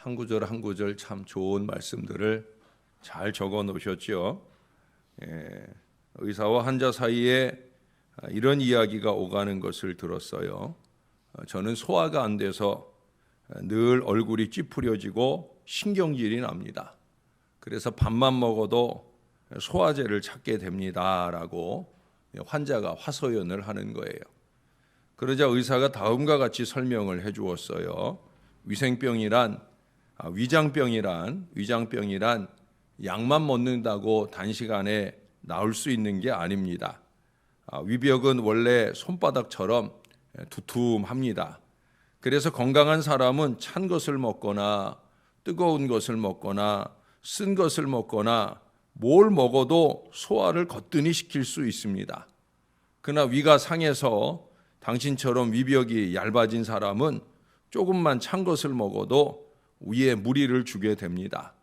한 구절 한 구절 참 좋은 말씀들을 잘 적어 놓으셨죠. 의사와 환자 사이에 이런 이야기가 오가는 것을 들었어요. 저는 소화가 안 돼서 늘 얼굴이 찌푸려지고 신경질이 납니다. 그래서 밥만 먹어도 소화제를 찾게 됩니다라고 환자가 화소연을 하는 거예요. 그러자 의사가 다음과 같이 설명을 해 주었어요. 위장병이란 약만 먹는다고 단시간에 나을 수 있는 게 아닙니다. 위벽은 원래 손바닥처럼 두툼합니다. 그래서 건강한 사람은 찬 것을 먹거나 뜨거운 것을 먹거나 쓴 것을 먹거나 뭘 먹어도 소화를 거뜬히 시킬 수 있습니다. 그러나 위가 상해서 당신처럼 위벽이 얇아진 사람은 조금만 찬 것을 먹어도 위에 무리를 주게 됩니다.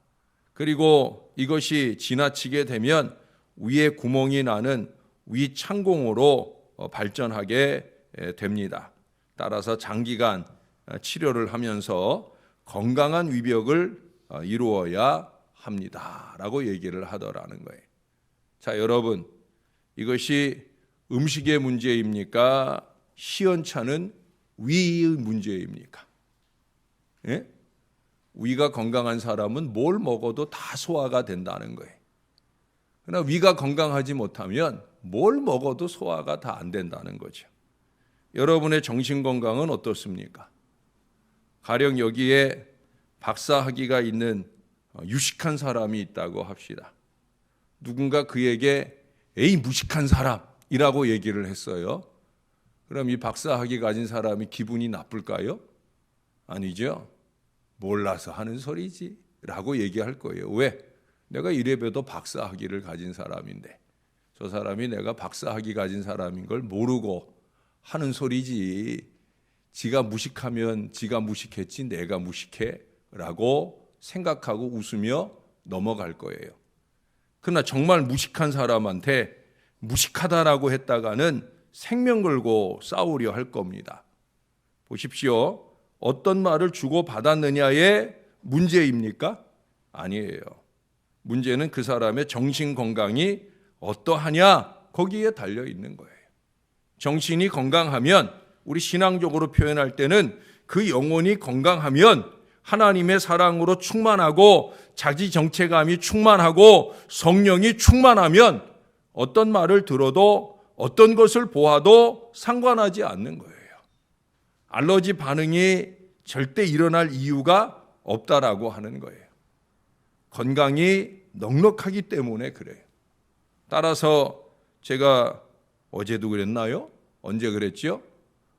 그리고 이것이 지나치게 되면 위에 구멍이 나는 위창공으로 발전하게 됩니다. 따라서 장기간 치료를 하면서 건강한 위벽을 이루어야 합니다라고 얘기를 하더라는 거예요. 자, 여러분, 이것이 음식의 문제입니까? 시원찮은 위의 문제입니까? 예? 위가 건강한 사람은 뭘 먹어도 다 소화가 된다는 거예요. 그러나 위가 건강하지 못하면 뭘 먹어도 소화가 다 안 된다는 거죠. 여러분의 정신 건강은 어떻습니까? 가령 여기에 박사학위가 있는 유식한 사람이 있다고 합시다. 누군가 그에게 에이 무식한 사람이라고 얘기를 했어요. 그럼 이 박사학위 가진 사람이 기분이 나쁠까요? 아니죠. 몰라서 하는 소리지 라고 얘기할 거예요. 왜? 내가 이래봬도 박사학위를 가진 사람인데 저 사람이 내가 박사학위 가진 사람인 걸 모르고 하는 소리지. 지가 무식하면 지가 무식했지 내가 무식해 라고 생각하고 웃으며 넘어갈 거예요. 그러나 정말 무식한 사람한테 무식하다라고 했다가는 생명 걸고 싸우려 할 겁니다. 보십시오. 어떤 말을 주고받았느냐의 문제입니까? 아니에요. 문제는 그 사람의 정신 건강이 어떠하냐 거기에 달려 있는 거예요. 정신이 건강하면 우리 신앙적으로 표현할 때는 그 영혼이 건강하면 하나님의 사랑으로 충만하고 자기 정체감이 충만하고 성령이 충만하면 어떤 말을 들어도 어떤 것을 보아도 상관하지 않는 거예요. 알러지 반응이 절대 일어날 이유가 없다라고 하는 거예요. 건강이 넉넉하기 때문에 그래요. 따라서 제가 어제도 그랬나요? 언제 그랬죠?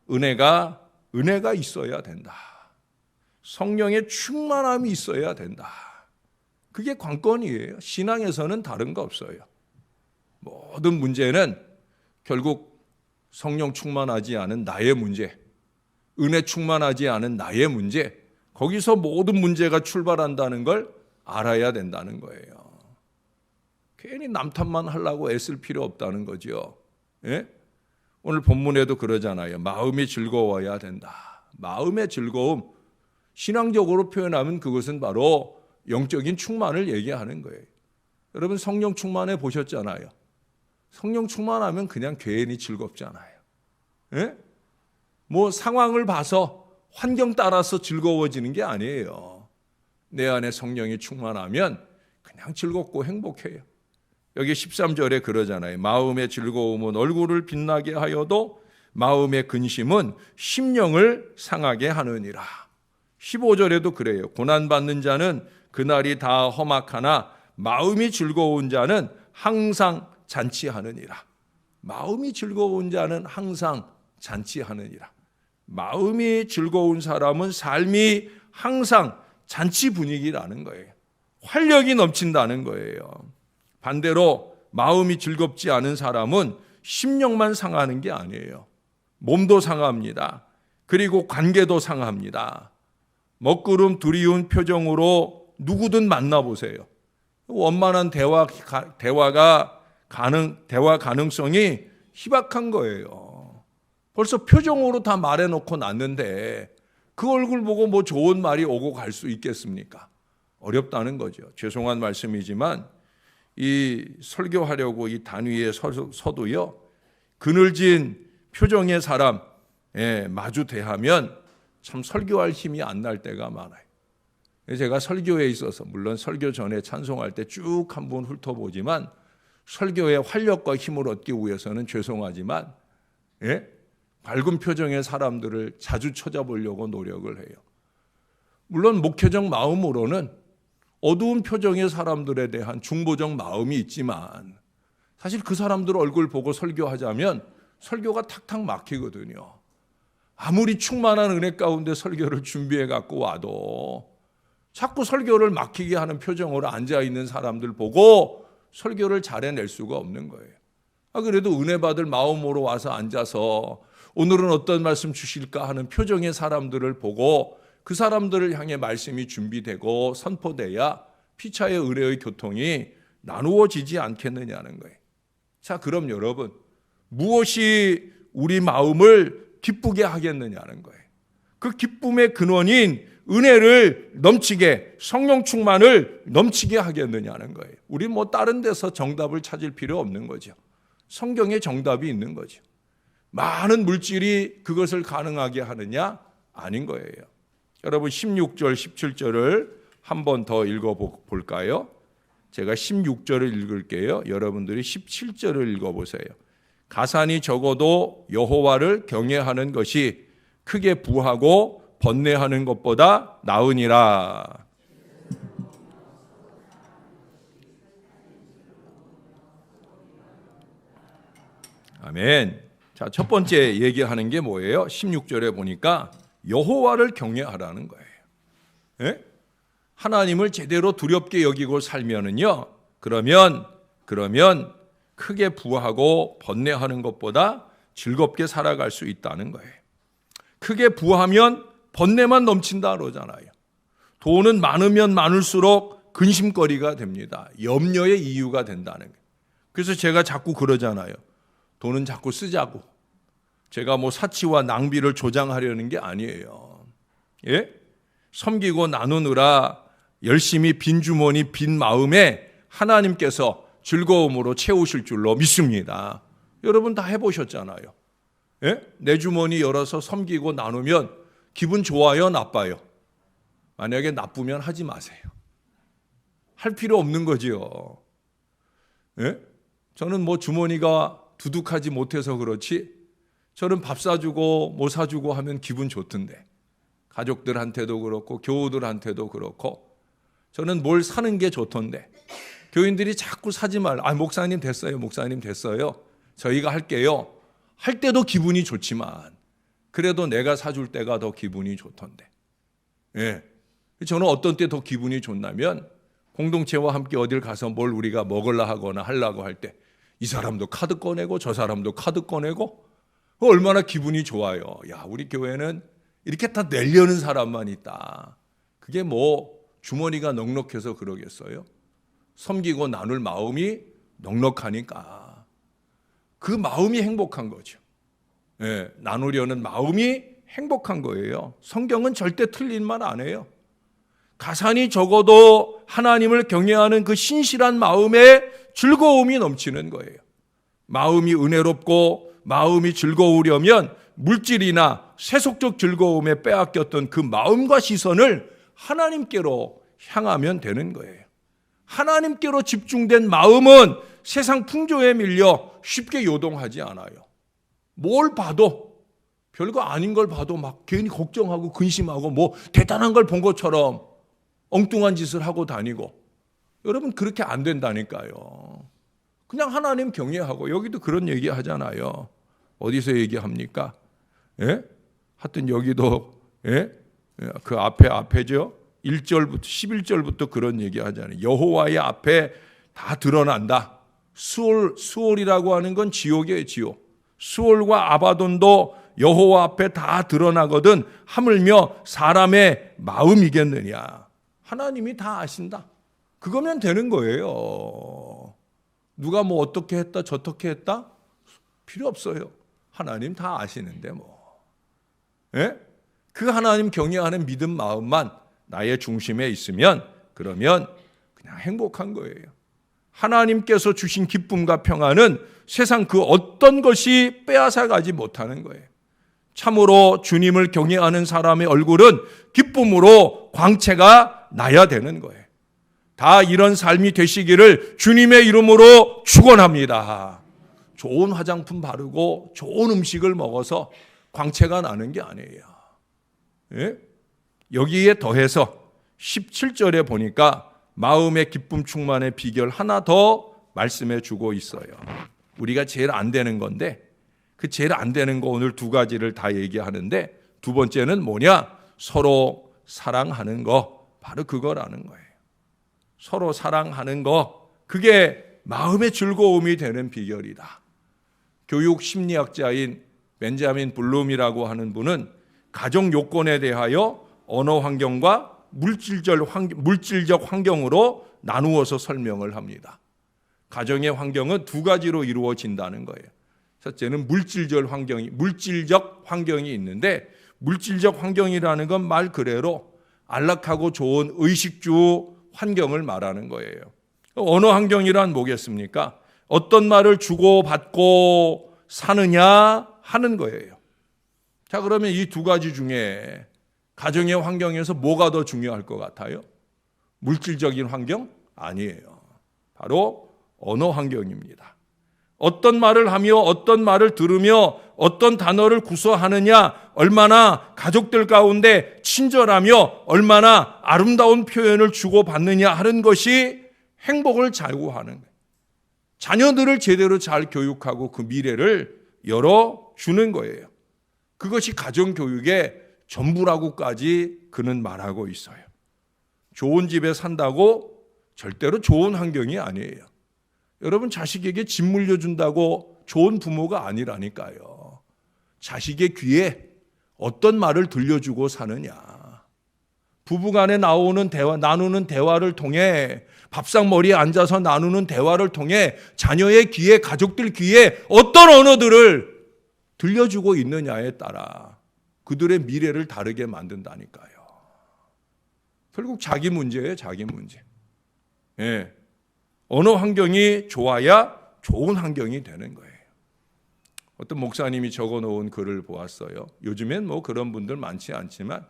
은혜가 있어야 된다. 성령의 충만함이 있어야 된다. 그게 관건이에요. 신앙에서는 다른 거 없어요. 모든 문제는 결국 성령 충만하지 않은 나의 문제, 은혜 충만하지 않은 나의 문제, 거기서 모든 문제가 출발한다는 걸 알아야 된다는 거예요. 괜히 남 탓만 하려고 애쓸 필요 없다는 거죠. 예? 오늘 본문에도 그러잖아요. 마음이 즐거워야 된다. 마음의 즐거움, 신앙적으로 표현하면 그것은 바로 영적인 충만을 얘기하는 거예요. 여러분 성령 충만해 보셨잖아요. 성령 충만하면 그냥 괜히 즐겁잖아요. 예? 뭐 상황을 봐서 환경 따라서 즐거워지는 게 아니에요. 내 안에 성령이 충만하면 그냥 즐겁고 행복해요. 여기 13절에 그러잖아요. 마음의 즐거움은 얼굴을 빛나게 하여도 마음의 근심은 심령을 상하게 하느니라. 15절에도 그래요. 고난받는 자는 그날이 다 험악하나 마음이 즐거운 자는 항상 잔치하느니라. 마음이 즐거운 자는 항상 잔치하느니라. 마음이 즐거운 사람은 삶이 항상 잔치 분위기라는 거예요. 활력이 넘친다는 거예요. 반대로 마음이 즐겁지 않은 사람은 심령만 상하는 게 아니에요. 몸도 상합니다. 그리고 관계도 상합니다. 먹구름 두리운 표정으로 누구든 만나보세요. 원만한 대화 가능성이 희박한 거예요. 벌써 표정으로 다 말해놓고 났는데 그 얼굴 보고 뭐 좋은 말이 오고 갈 수 있겠습니까? 어렵다는 거죠. 죄송한 말씀이지만 이 설교하려고 이 단위에 서도요, 그늘진 표정의 사람 마주 대하면 참 설교할 힘이 안 날 때가 많아요. 제가 설교에 있어서 물론 설교 전에 찬송할 때 쭉 한번 훑어보지만 설교의 활력과 힘을 얻기 위해서는 죄송하지만 밝은 표정의 사람들을 자주 찾아보려고 노력을 해요. 물론 목회적 마음으로는 어두운 표정의 사람들에 대한 중보적 마음이 있지만 사실 그 사람들 얼굴 보고 설교하자면 설교가 탁탁 막히거든요. 아무리 충만한 은혜 가운데 설교를 준비해 갖고 와도 자꾸 설교를 막히게 하는 표정으로 앉아있는 사람들 보고 설교를 잘해낼 수가 없는 거예요. 그래도 은혜 받을 마음으로 와서 앉아서 오늘은 어떤 말씀 주실까 하는 표정의 사람들을 보고 그 사람들을 향해 말씀이 준비되고 선포돼야 피차의 의뢰의 교통이 나누어지지 않겠느냐는 거예요. 자, 그럼 여러분, 무엇이 우리 마음을 기쁘게 하겠느냐는 거예요. 그 기쁨의 근원인 은혜를 넘치게, 성령 충만을 넘치게 하겠느냐는 거예요. 우리 뭐 다른 데서 정답을 찾을 필요 없는 거죠. 성경에 정답이 있는 거죠. 많은 물질이 그것을 가능하게 하느냐? 아닌 거예요. 여러분 16절, 17절을 한 번 더 읽어볼까요? 제가 16절을 읽을게요. 여러분들이 17절을 읽어보세요. 가산이 적어도 여호와를 경외하는 것이 크게 부하고 번뇌하는 것보다 나으니라. 아멘. 자, 첫 번째 얘기하는 게 뭐예요? 16절에 보니까 여호와를 경외하라는 거예요. 예? 하나님을 제대로 두렵게 여기고 살면은요, 그러면 크게 부하고 번뇌하는 것보다 즐겁게 살아갈 수 있다는 거예요. 크게 부하면 번뇌만 넘친다 그러잖아요. 돈은 많으면 많을수록 근심거리가 됩니다. 염려의 이유가 된다는 거예요. 그래서 제가 자꾸 그러잖아요. 돈은 자꾸 쓰자고. 제가 뭐 사치와 낭비를 조장하려는 게 아니에요. 예? 섬기고 나누느라 열심히 빈 주머니 빈 마음에 하나님께서 즐거움으로 채우실 줄로 믿습니다. 여러분 다 해보셨잖아요. 예? 내 주머니 열어서 섬기고 나누면 기분 좋아요, 나빠요? 만약에 나쁘면 하지 마세요. 할 필요 없는 거지요. 예? 저는 뭐 주머니가 두둑하지 못해서 그렇지 저는 밥 사주고 뭐 사주고 하면 기분 좋던데, 가족들한테도 그렇고 교우들한테도 그렇고 저는 뭘 사는 게 좋던데 교인들이 자꾸 사지 말라. 목사님 됐어요, 목사님 됐어요, 저희가 할게요. 할 때도 기분이 좋지만 그래도 내가 사줄 때가 더 기분이 좋던데. 예. 저는 어떤 때 더 기분이 좋냐면 공동체와 함께 어딜 가서 뭘 우리가 먹으려 하거나 하려고 할 때 이 사람도 카드 꺼내고 저 사람도 카드 꺼내고 얼마나 기분이 좋아요. 야, 우리 교회는 이렇게 다 내려는 사람만 있다. 그게 뭐 주머니가 넉넉해서 그러겠어요? 섬기고 나눌 마음이 넉넉하니까 그 마음이 행복한 거죠. 예, 나누려는 마음이 행복한 거예요. 성경은 절대 틀린 말 안 해요. 가산이 적어도 하나님을 경외하는 그 신실한 마음에 즐거움이 넘치는 거예요. 마음이 은혜롭고 마음이 즐거우려면 물질이나 세속적 즐거움에 빼앗겼던 그 마음과 시선을 하나님께로 향하면 되는 거예요. 하나님께로 집중된 마음은 세상 풍조에 밀려 쉽게 요동하지 않아요. 뭘 봐도 별거 아닌 걸 봐도 막 괜히 걱정하고 근심하고 뭐 대단한 걸 본 것처럼 엉뚱한 짓을 하고 다니고, 여러분 그렇게 안 된다니까요. 그냥 하나님 경외하고, 여기도 그런 얘기 하잖아요. 어디서 얘기합니까? 예? 하여튼 여기도 그 앞에죠. 1절부터 11절부터 그런 얘기 하잖아요. 여호와의 앞에 다 드러난다. 수올이라고 하는 건 지옥이에요, 지옥. 수올과 아바돈도 여호와 앞에 다 드러나거든 하물며 사람의 마음이겠느냐. 하나님이 다 아신다. 그거면 되는 거예요. 누가 뭐 어떻게 했다 저떻게 했다 필요 없어요. 하나님 다 아시는데 뭐. 예? 그 하나님 경외하는 믿음 마음만 나의 중심에 있으면 그러면 그냥 행복한 거예요. 하나님께서 주신 기쁨과 평안은 세상 그 어떤 것이 빼앗아가지 못하는 거예요. 참으로 주님을 경외하는 사람의 얼굴은 기쁨으로 광채가 나야 되는 거예요. 다 이런 삶이 되시기를 주님의 이름으로 축원합니다. 좋은 화장품 바르고 좋은 음식을 먹어서 광채가 나는 게 아니에요. 예? 여기에 더해서 17절에 보니까 마음의 기쁨 충만의 비결 하나 더 말씀해 주고 있어요. 우리가 제일 안 되는 건데 그 제일 안 되는 거 오늘 두 가지를 다 얘기하는데 두 번째는 뭐냐? 서로 사랑하는 거. 바로 그거라는 거예요. 서로 사랑하는 거. 그게 마음의 즐거움이 되는 비결이다. 교육 심리학자인 벤자민 블룸이라고 하는 분은 가정 요건에 대하여 언어 환경과 물질적 환경으로 나누어서 설명을 합니다. 가정의 환경은 두 가지로 이루어진다는 거예요. 첫째는 물질적 환경이 있는데 물질적 환경이라는 건 말 그대로 안락하고 좋은 의식주 환경을 말하는 거예요. 언어 환경이란 뭐겠습니까? 어떤 말을 주고받고 사느냐 하는 거예요. 자, 그러면 이 두 가지 중에 가정의 환경에서 뭐가 더 중요할 것 같아요? 물질적인 환경? 아니에요. 바로 언어 환경입니다. 어떤 말을 하며 어떤 말을 들으며 어떤 단어를 구사하느냐, 얼마나 가족들 가운데 친절하며 얼마나 아름다운 표현을 주고받느냐 하는 것이 행복을 좌우하는 거예요. 자녀들을 제대로 잘 교육하고 그 미래를 열어주는 거예요. 그것이 가정교육의 전부라고까지 그는 말하고 있어요. 좋은 집에 산다고 절대로 좋은 환경이 아니에요. 여러분, 자식에게 집 물려준다고 좋은 부모가 아니라니까요. 자식의 귀에 어떤 말을 들려주고 사느냐. 부부간에 나누는 대화를 통해 밥상머리에 앉아서 나누는 대화를 통해 자녀의 귀에, 가족들 귀에 어떤 언어들을 들려주고 있느냐에 따라 그들의 미래를 다르게 만든다니까요. 결국 자기 문제예요, 자기 문제. 예. 언어 환경이 좋아야 좋은 환경이 되는 거예요. 어떤 목사님이 적어놓은 글을 보았어요. 요즘엔 뭐 그런 분들 많지 않지만,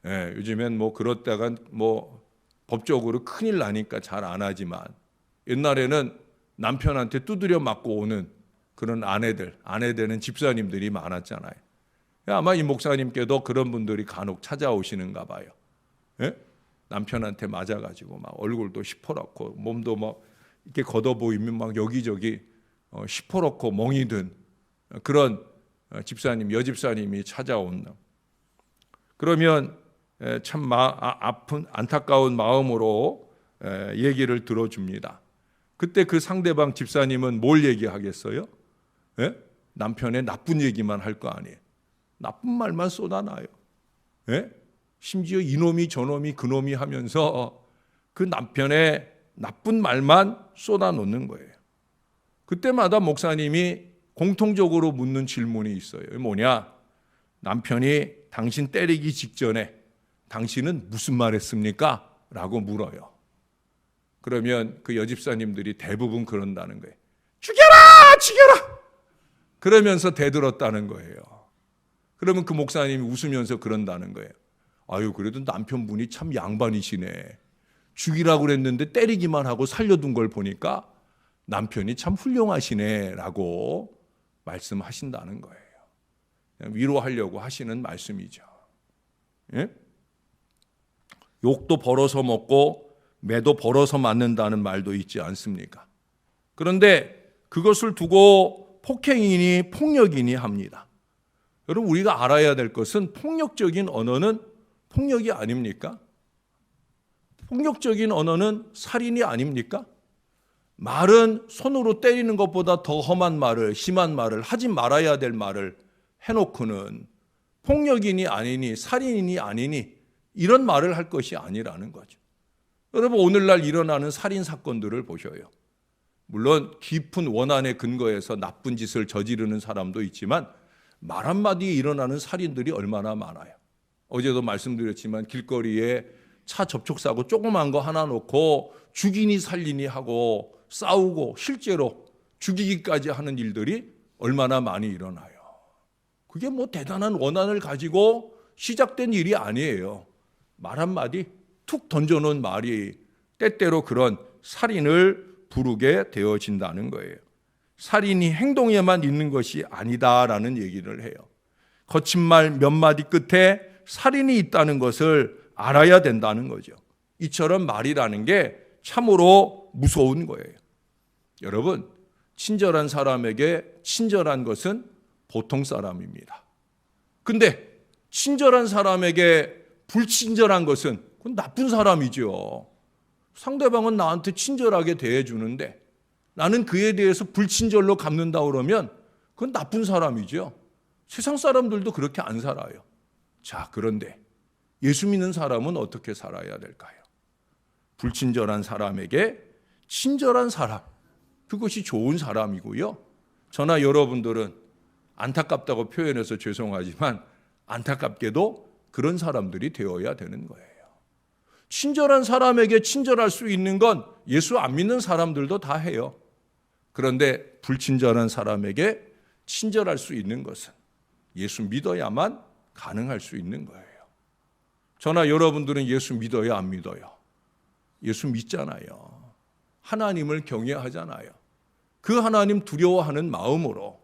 요즘엔 뭐 그렇다가 뭐 법적으로 큰일 나니까 잘 안 하지만, 옛날에는 남편한테 두드려 맞고 오는 그런 아내되는 집사님들이 많았잖아요. 아마 이 목사님께도 그런 분들이 간혹 찾아오시는가 봐요. 예? 남편한테 맞아가지고 막 얼굴도 시퍼렇고 몸도 막 이렇게 걷어 보이면 막 여기저기 시퍼렇고 멍이 든 그런 집사님, 여집사님이 찾아온다. 그러면 참 아픈 안타까운 마음으로 얘기를 들어줍니다. 그때 그 상대방 집사님은 뭘 얘기하겠어요? 예? 남편의 나쁜 얘기만 할 거 아니에요. 나쁜 말만 쏟아놔요. 예? 심지어 이놈이 저놈이 그놈이 하면서 그 남편의 나쁜 말만 쏟아놓는 거예요. 그때마다 목사님이 공통적으로 묻는 질문이 있어요. 뭐냐? 남편이 당신 때리기 직전에 당신은 무슨 말 했습니까? 라고 물어요. 그러면 그 여집사님들이 대부분 그런다는 거예요. 죽여라! 죽여라! 그러면서 대들었다는 거예요. 그러면 그 목사님이 웃으면서 그런다는 거예요. 아유, 그래도 남편분이 참 양반이시네. 죽이라고 그랬는데 때리기만 하고 살려둔 걸 보니까 남편이 참 훌륭하시네 라고 말씀하신다는 거예요. 그냥 위로하려고 하시는 말씀이죠. 예? 욕도 벌어서 먹고 매도 벌어서 맞는다는 말도 있지 않습니까? 그런데 그것을 두고 폭행이니 폭력이니 합니다. 여러분, 우리가 알아야 될 것은 폭력적인 언어는 폭력이 아닙니까? 폭력적인 언어는 살인이 아닙니까? 말은 손으로 때리는 것보다 더 험한 말을, 심한 말을, 하지 말아야 될 말을 해놓고는 폭력이니 아니니 살인이니 아니니 이런 말을 할 것이 아니라는 거죠. 여러분, 오늘날 일어나는 살인 사건들을 보셔요. 물론 깊은 원한에 근거해서 나쁜 짓을 저지르는 사람도 있지만 말 한마디에 일어나는 살인들이 얼마나 많아요. 어제도 말씀드렸지만 길거리에 차 접촉사고 조그만 거 하나 놓고 죽이니 살리니 하고 싸우고 실제로 죽이기까지 하는 일들이 얼마나 많이 일어나요. 그게 뭐 대단한 원한을 가지고 시작된 일이 아니에요. 말 한마디 툭 던져놓은 말이 때때로 그런 살인을 부르게 되어진다는 거예요. 살인이 행동에만 있는 것이 아니다라는 얘기를 해요. 거친 말 몇 마디 끝에 살인이 있다는 것을 알아야 된다는 거죠. 이처럼 말이라는 게 참으로 무서운 거예요. 여러분, 친절한 사람에게 친절한 것은 보통 사람입니다. 근데 친절한 사람에게 불친절한 것은 그건 나쁜 사람이죠. 상대방은 나한테 친절하게 대해주는데 나는 그에 대해서 불친절로 갚는다 그러면 그건 나쁜 사람이죠. 세상 사람들도 그렇게 안 살아요. 자, 그런데 예수 믿는 사람은 어떻게 살아야 될까요? 불친절한 사람에게 친절한 사람, 그것이 좋은 사람이고요. 저나 여러분들은 안타깝다고 표현해서 죄송하지만 안타깝게도 그런 사람들이 되어야 되는 거예요. 친절한 사람에게 친절할 수 있는 건 예수 안 믿는 사람들도 다 해요. 그런데 불친절한 사람에게 친절할 수 있는 것은 예수 믿어야만 가능할 수 있는 거예요. 저나 여러분들은 예수 믿어요, 안 믿어요? 예수 믿잖아요. 하나님을 경외하잖아요. 그 하나님 두려워하는 마음으로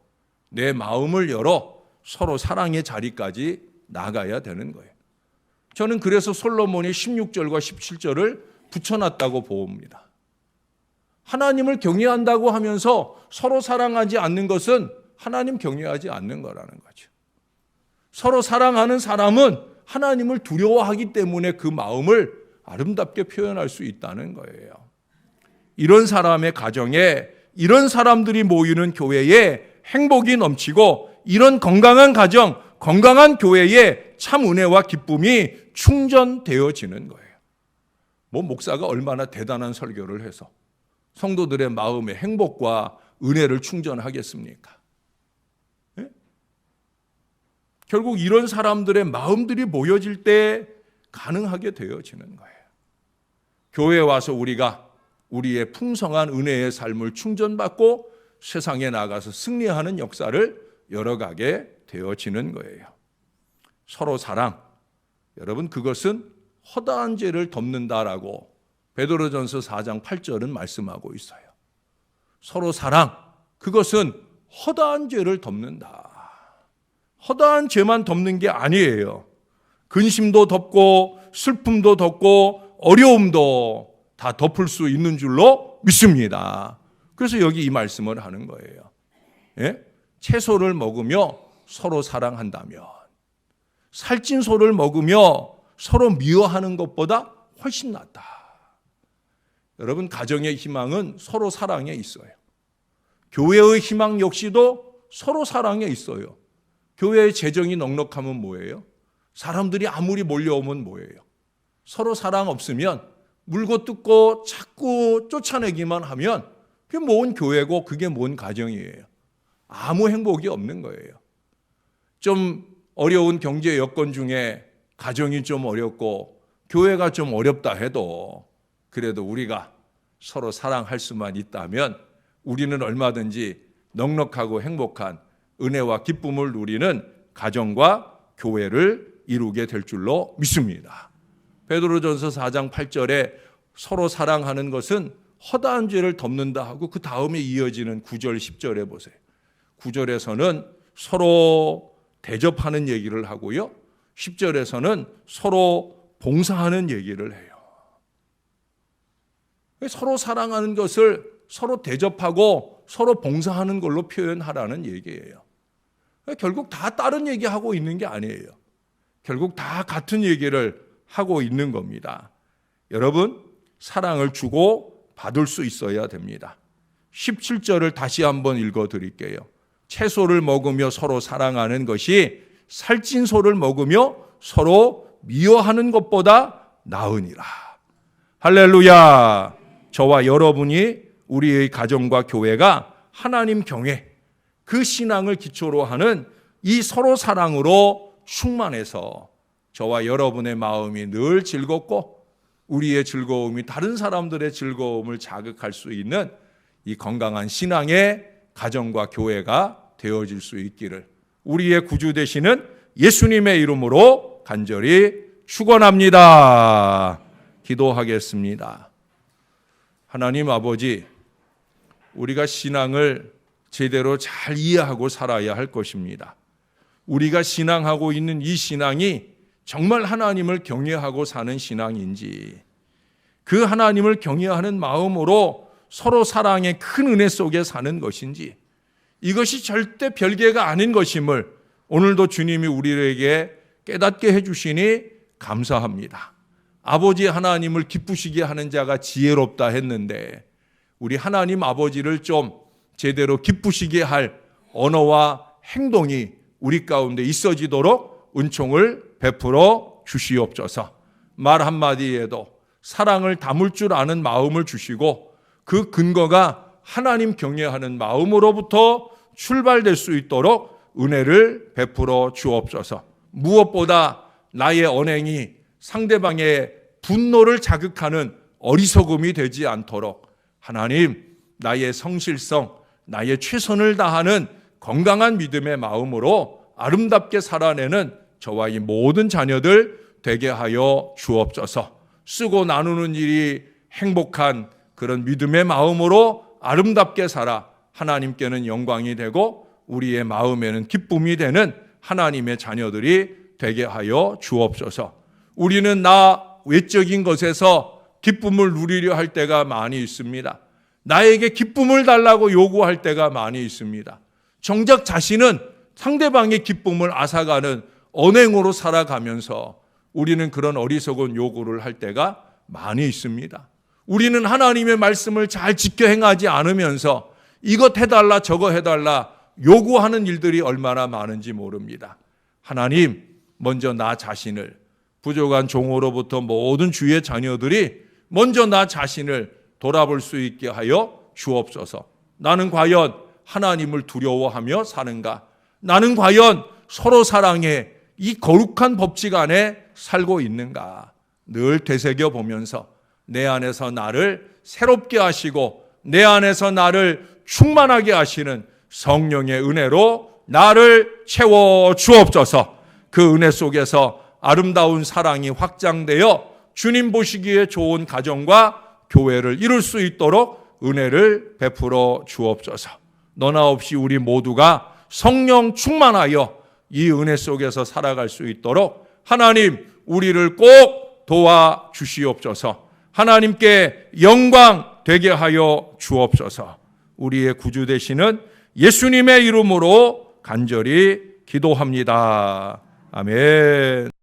내 마음을 열어 서로 사랑의 자리까지 나가야 되는 거예요. 저는 그래서 솔로몬이 16절과 17절을 붙여놨다고 봅니다. 하나님을 경외한다고 하면서 서로 사랑하지 않는 것은 하나님 경외하지 않는 거라는 거죠. 서로 사랑하는 사람은 하나님을 두려워하기 때문에 그 마음을 아름답게 표현할 수 있다는 거예요. 이런 사람의 가정에, 이런 사람들이 모이는 교회에 행복이 넘치고 이런 건강한 가정, 건강한 교회에 참 은혜와 기쁨이 충전되어지는 거예요. 뭐 목사가 얼마나 대단한 설교를 해서 성도들의 마음에 행복과 은혜를 충전하겠습니까? 네? 결국 이런 사람들의 마음들이 모여질 때 가능하게 되어지는 거예요. 교회에 와서 우리가 우리의 풍성한 은혜의 삶을 충전받고 세상에 나가서 승리하는 역사를 열어가게 되어지는 거예요. 서로 사랑, 여러분 그것은 허다한 죄를 덮는다라고 베드로전서 4장 8절은 말씀하고 있어요. 서로 사랑, 그것은 허다한 죄를 덮는다. 허다한 죄만 덮는 게 아니에요. 근심도 덮고 슬픔도 덮고 어려움도 다 덮을 수 있는 줄로 믿습니다. 그래서 여기 이 말씀을 하는 거예요. 예? 채소를 먹으며 서로 사랑한다면, 살찐 소를 먹으며 서로 미워하는 것보다 훨씬 낫다. 여러분, 가정의 희망은 서로 사랑에 있어요. 교회의 희망 역시도 서로 사랑에 있어요. 교회의 재정이 넉넉하면 뭐예요? 사람들이 아무리 몰려오면 뭐예요? 서로 사랑 없으면 물고 뜯고 자꾸 쫓아내기만 하면 그게 뭔 교회고 그게 뭔 가정이에요. 아무 행복이 없는 거예요. 좀 어려운 경제 여건 중에 가정이 좀 어렵고 교회가 좀 어렵다 해도 그래도 우리가 서로 사랑할 수만 있다면 우리는 얼마든지 넉넉하고 행복한 은혜와 기쁨을 누리는 가정과 교회를 이루게 될 줄로 믿습니다. 베드로전서 4장 8절에 서로 사랑하는 것은 허다한 죄를 덮는다 하고 그 다음에 이어지는 9절 10절에 보세요. 9절에서는 서로 대접하는 얘기를 하고요. 10절에서는 서로 봉사하는 얘기를 해요. 서로 사랑하는 것을 서로 대접하고 서로 봉사하는 걸로 표현하라는 얘기예요. 결국 다 다른 얘기하고 있는 게 아니에요. 결국 다 같은 얘기를 하고 있는 겁니다. 여러분, 사랑을 주고 받을 수 있어야 됩니다. 17절을 다시 한번 읽어드릴게요. 채소를 먹으며 서로 사랑하는 것이 살찐 소를 먹으며 서로 미워하는 것보다 나으니라. 할렐루야. 저와 여러분이 우리의 가정과 교회가 하나님 경외, 그 신앙을 기초로 하는 이 서로 사랑으로 충만해서 저와 여러분의 마음이 늘 즐겁고 우리의 즐거움이 다른 사람들의 즐거움을 자극할 수 있는 이 건강한 신앙의 가정과 교회가 되어질 수 있기를 우리의 구주 되시는 예수님의 이름으로 간절히 축원합니다. 기도하겠습니다. 하나님 아버지, 우리가 신앙을 제대로 잘 이해하고 살아야 할 것입니다. 우리가 신앙하고 있는 이 신앙이 정말 하나님을 경외하고 사는 신앙인지, 그 하나님을 경외하는 마음으로 서로 사랑의 큰 은혜 속에 사는 것인지, 이것이 절대 별개가 아닌 것임을 오늘도 주님이 우리에게 깨닫게 해주시니 감사합니다. 아버지 하나님을 기쁘시게 하는 자가 지혜롭다 했는데 우리 하나님 아버지를 좀 제대로 기쁘시게 할 언어와 행동이 우리 가운데 있어지도록 은총을 베풀어 주시옵소서. 말 한마디에도 사랑을 담을 줄 아는 마음을 주시고 그 근거가 하나님 경외하는 마음으로부터 출발될 수 있도록 은혜를 베풀어 주옵소서. 무엇보다 나의 언행이 상대방의 분노를 자극하는 어리석음이 되지 않도록 하나님, 나의 성실성, 나의 최선을 다하는 건강한 믿음의 마음으로 아름답게 살아내는 저와 이 모든 자녀들 되게 하여 주옵소서. 쓰고 나누는 일이 행복한 그런 믿음의 마음으로 아름답게 살아 하나님께는 영광이 되고 우리의 마음에는 기쁨이 되는 하나님의 자녀들이 되게 하여 주옵소서. 우리는 나 외적인 것에서 기쁨을 누리려 할 때가 많이 있습니다. 나에게 기쁨을 달라고 요구할 때가 많이 있습니다. 정작 자신은 상대방의 기쁨을 앗아가는 언행으로 살아가면서 우리는 그런 어리석은 요구를 할 때가 많이 있습니다. 우리는 하나님의 말씀을 잘 지켜 행하지 않으면서 이것 해달라 저거 해달라 요구하는 일들이 얼마나 많은지 모릅니다. 하나님, 먼저 나 자신을, 부족한 종으로부터 모든 주의 자녀들이 먼저 나 자신을 돌아볼 수 있게 하여 주옵소서. 나는 과연 하나님을 두려워하며 사는가? 나는 과연 서로 사랑해 이 거룩한 법칙 안에 살고 있는가? 늘 되새겨 보면서 내 안에서 나를 새롭게 하시고 내 안에서 나를 충만하게 하시는 성령의 은혜로 나를 채워 주옵소서. 그 은혜 속에서 아름다운 사랑이 확장되어 주님 보시기에 좋은 가정과 교회를 이룰 수 있도록 은혜를 베풀어 주옵소서. 너나 없이 우리 모두가 성령 충만하여 이 은혜 속에서 살아갈 수 있도록 하나님 우리를 꼭 도와 주시옵소서. 하나님께 영광 되게 하여 주옵소서. 우리의 구주 되시는 예수님의 이름으로 간절히 기도합니다. 아멘.